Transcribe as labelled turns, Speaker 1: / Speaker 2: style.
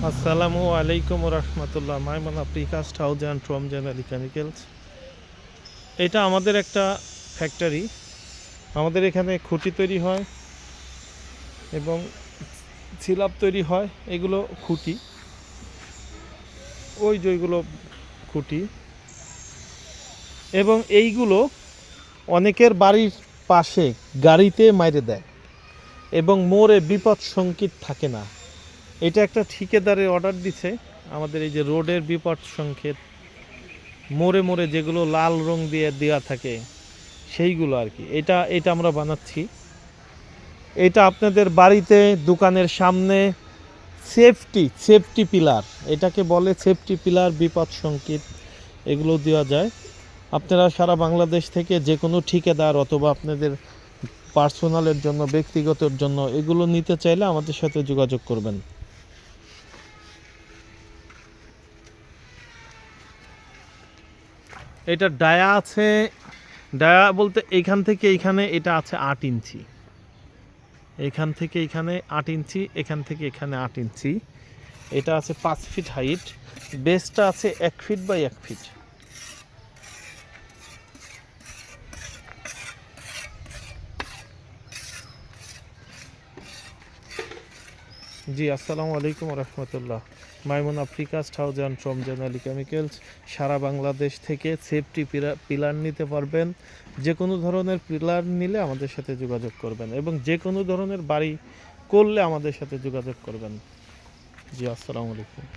Speaker 1: আসসালামু আলাইকুম রহমতুল্লাহ। Maimuna precast house and from general chemicals. এটা আমাদের একটা ফ্যাক্টরি। আমাদের এখানে খুঁটি তৈরি হয় এবং সিলাপ তৈরি হয়। এগুলো খুঁটি, ওই যেগুলো খুঁটি, এবং এইগুলো অনেকের বাড়ির পাশে গাড়িতে মাইরে দেয় এবং মোড়ে বিপদ সংকেত থাকে না। এটা একটা ঠিকাদারের অর্ডার দিছে। আমাদের এই যে রোডের বিপদ সংকেত মোড়ে মোড়ে যেগুলো লাল রং দিয়ে দেওয়া থাকে সেইগুলো আর কি। এটা আমরা বানাচ্ছি। এটা আপনাদের বাড়িতে, দোকানের সামনে সেফটি পিলার, এটাকে বলে সেফটি পিলার, বিপদ সংকেত, এগুলো দেওয়া যায়। আপনারা সারা বাংলাদেশ থেকে যে কোনো ঠিকাদার অথবা আপনাদের পার্সোনালের জন্য, ব্যক্তিগতর জন্য এগুলো নিতে চাইলে আমাদের সাথে যোগাযোগ করবেন। এটা ডায়া আছে। ডায়া বলতে এইখান থেকে এইখানে এটা আছে 8 ইঞ্চি, এখান থেকে এখানে 8 ইঞ্চি, এখান থেকে এখানে 8 ইঞ্চি। এটা আছে 5 ফিট হাইট। বেসটা আছে 1 ফিট বাই 1 ফিট। জি, আসসালামু আলাইকুম রহমতুল্লাহ। Maimuna precast house and from general chemicals. সারা বাংলাদেশ থেকে সেফটি পিলার নিতে পারবেন। যে কোনো ধরনের পিলার নিলে আমাদের সাথে যোগাযোগ করবেন এবং যে কোনো ধরনের বাড়ি করলে আমাদের সাথে যোগাযোগ করবেন। জি, আসসালামু আলাইকুম।